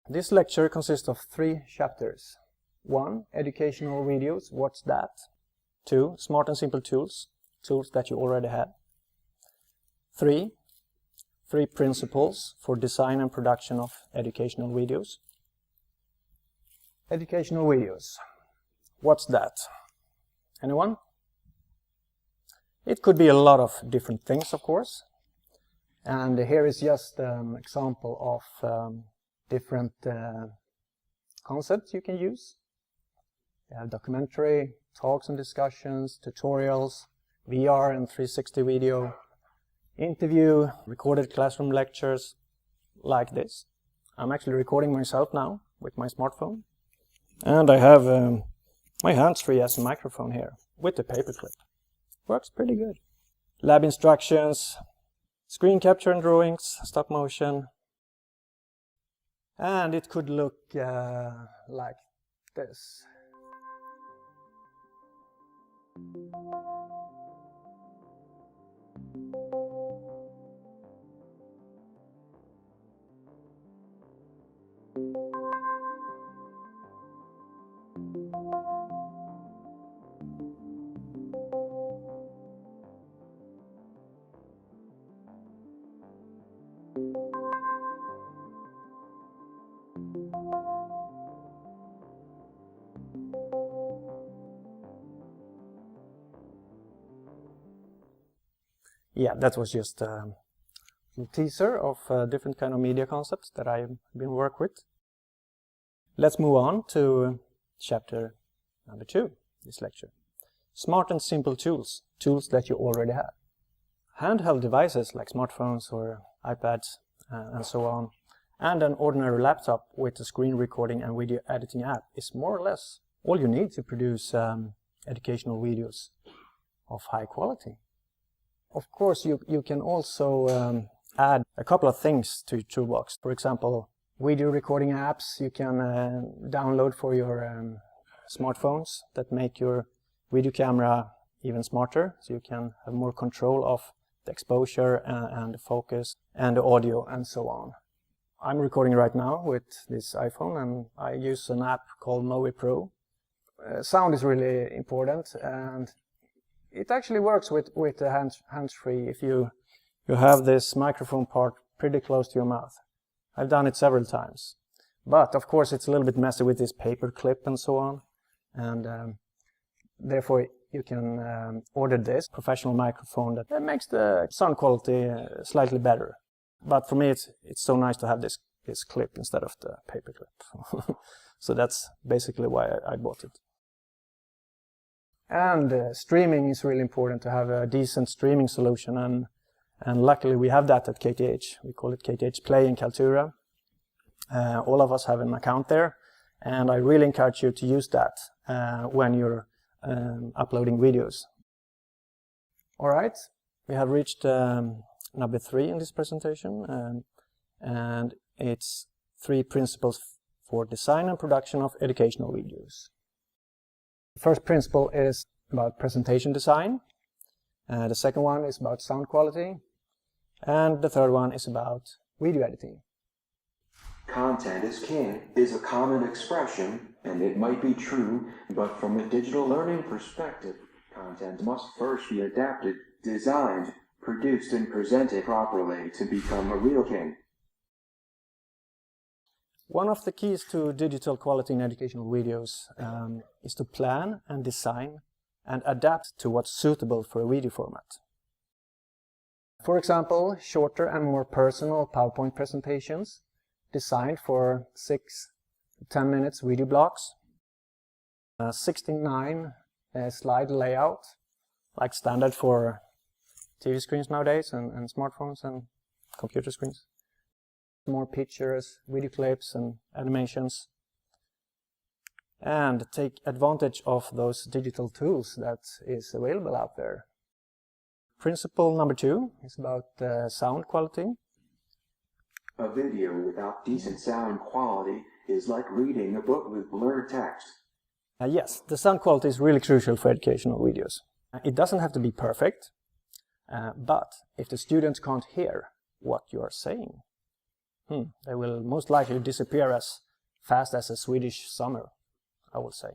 This lecture consists of 3 chapters. 1. Educational videos, what's that? 2. Smart and simple tools, tools that you already have. 3. 3 principles for design and production of educational videos. Educational videos, what's that? Anyone? It could be a lot of different things, of course. And here is just an example of different concepts you can use. You have documentary, talks and discussions, tutorials, VR and 360 video, interview, recorded classroom lectures, like this. I'm actually recording myself now with my smartphone. And I have my hands-free as a microphone here with the paperclip. Works pretty good. Lab instructions, screen capture and drawings, stop motion. And it could look like this. Yeah, that was just a teaser of different kind of media concepts that I've been working with. Let's move on to chapter number 2, this lecture. Smart and simple tools, tools that you already have. Handheld devices like smartphones or iPads and so on, and an ordinary laptop with a screen recording and video editing app is more or less all you need to produce educational videos of high quality. Of course, you can also add a couple of things to your toolbox. For example, video recording apps you can download for your smartphones that make your video camera even smarter, so you can have more control of the exposure and the focus and the audio and so on. I'm recording right now with this iPhone and I use an app called Mowi Pro. Sound is really important, and it actually works with the hands-free if you have this microphone part pretty close to your mouth. I've done it several times. But of course it's a little bit messy with this paper clip and so on. And therefore you can order this professional microphone that makes the sound quality slightly better. But for me it's so nice to have this clip instead of the paper clip. So that's basically why I bought it. And streaming is really important, to have a decent streaming solution, and luckily we have that at KTH. We call it KTH Play in Kaltura. All of us have an account there, and I really encourage you to use that when you're uploading videos. Alright, we have reached number 3 in this presentation, and it's 3 principles for design and production of educational videos. The first principle is about presentation design, the second one is about sound quality, and the third one is about video editing. Content is king is a common expression, and it might be true, but from a digital learning perspective, content must first be adapted, designed, produced, and presented properly to become a real king. One of the keys to digital quality in educational videos is to plan and design and adapt to what's suitable for a video format. For example, shorter and more personal PowerPoint presentations designed for 6 to 10 minutes video blocks, 69 slide layout, like standard for TV screens nowadays and smartphones and computer screens. More pictures, video clips and animations, and take advantage of those digital tools that is available out there. Principle number 2 is about sound quality. A video without decent sound quality is like reading a book with blurred text. Yes, the sound quality is really crucial for educational videos. It doesn't have to be perfect, but if the students can't hear what you are saying, They will most likely disappear as fast as a Swedish summer, I would say.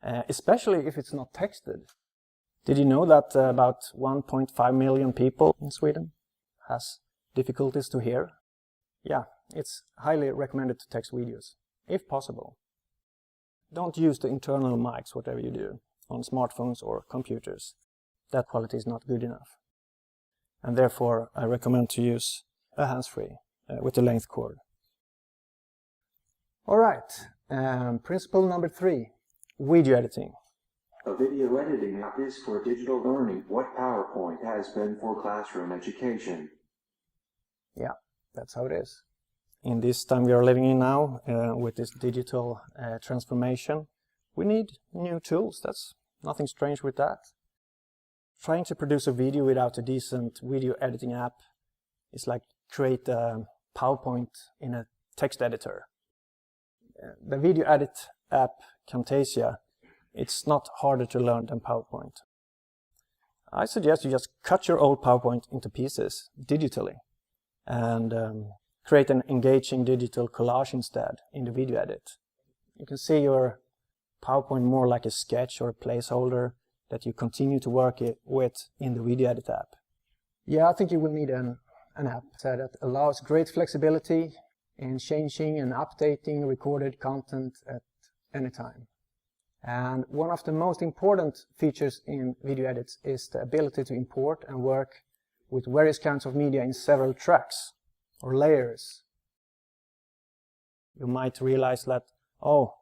Especially if it's not texted. Did you know that about 1.5 million people in Sweden has difficulties to hear? Yeah, it's highly recommended to text videos, if possible. Don't use the internal mics, whatever you do, on smartphones or computers. That quality is not good enough. And therefore, I recommend to use a hands-free with a length cord. Alright, principle number 3, video editing. A video editing app is for digital learning what PowerPoint has been for classroom education. Yeah, that's how it is. In this time we are living in now, with this digital transformation, we need new tools. That's nothing strange with that. Trying to produce a video without a decent video editing app is like create a PowerPoint in a text editor. The video edit app Camtasia, it's not harder to learn than PowerPoint. I suggest you just cut your old PowerPoint into pieces digitally and create an engaging digital collage instead in the video edit. You can see your PowerPoint more like a sketch or a placeholder that you continue to work with in the video edit app. Yeah, I think you will need an app that allows great flexibility in changing and updating recorded content at any time. And one of the most important features in video edits is the ability to import and work with various kinds of media in several tracks or layers. You might realize that, oh,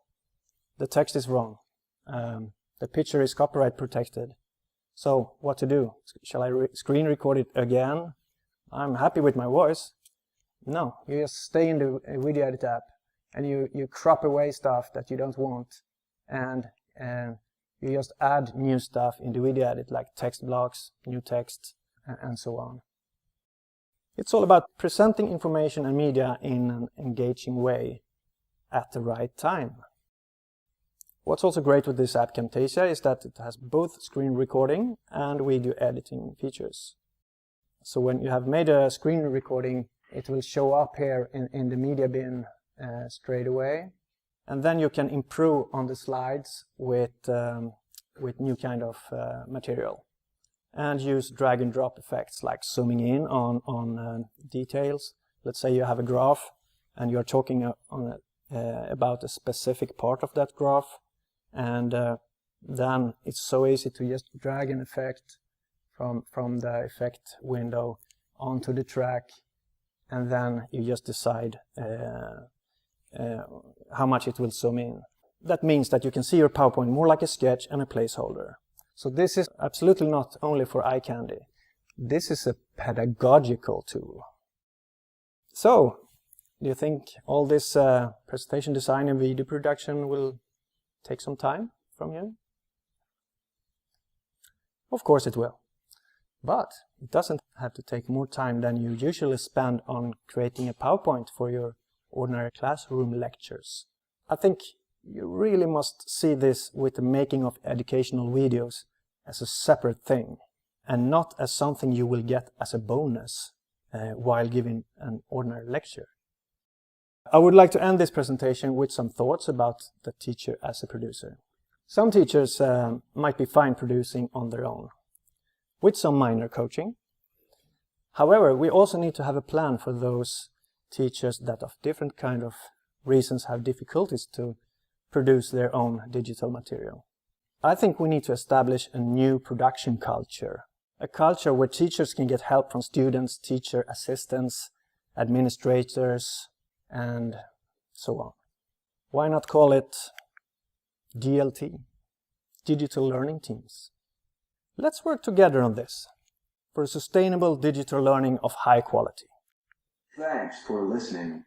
the text is wrong. The picture is copyright protected. So what to do? Shall I screen record it again? I'm happy with my voice. No, you just stay in the video edit app and you crop away stuff that you don't want, and you just add new stuff in the video edit like text blocks, new text, and so on. It's all about presenting information and media in an engaging way at the right time. What's also great with this app Camtasia is that it has both screen recording and video editing features. So when you have made a screen recording, it will show up here in the media bin straight away. And then you can improve on the slides with new kind of material. And use drag and drop effects like zooming in on details. Let's say you have a graph and you're talking about a specific part of that graph. And then it's so easy to just drag an effect from the effect window onto the track, and then you just decide how much it will zoom in. That means that you can see your PowerPoint more like a sketch and a placeholder. So this is absolutely not only for eye candy. This is a pedagogical tool. So, do you think all this presentation design and video production will take some time from you? Of course it will. But it doesn't have to take more time than you usually spend on creating a PowerPoint for your ordinary classroom lectures. I think you really must see this with the making of educational videos as a separate thing, and not as something you will get as a bonus while giving an ordinary lecture. I would like to end this presentation with some thoughts about the teacher as a producer. Some teachers might be fine producing on their own, with some minor coaching. However, we also need to have a plan for those teachers that of different kind of reasons have difficulties to produce their own digital material. I think we need to establish a new production culture, a culture where teachers can get help from students, teacher assistants, administrators, and so on. Why not call it DLT, Digital Learning Teams? Let's work together on this for sustainable digital learning of high quality. Thanks for listening.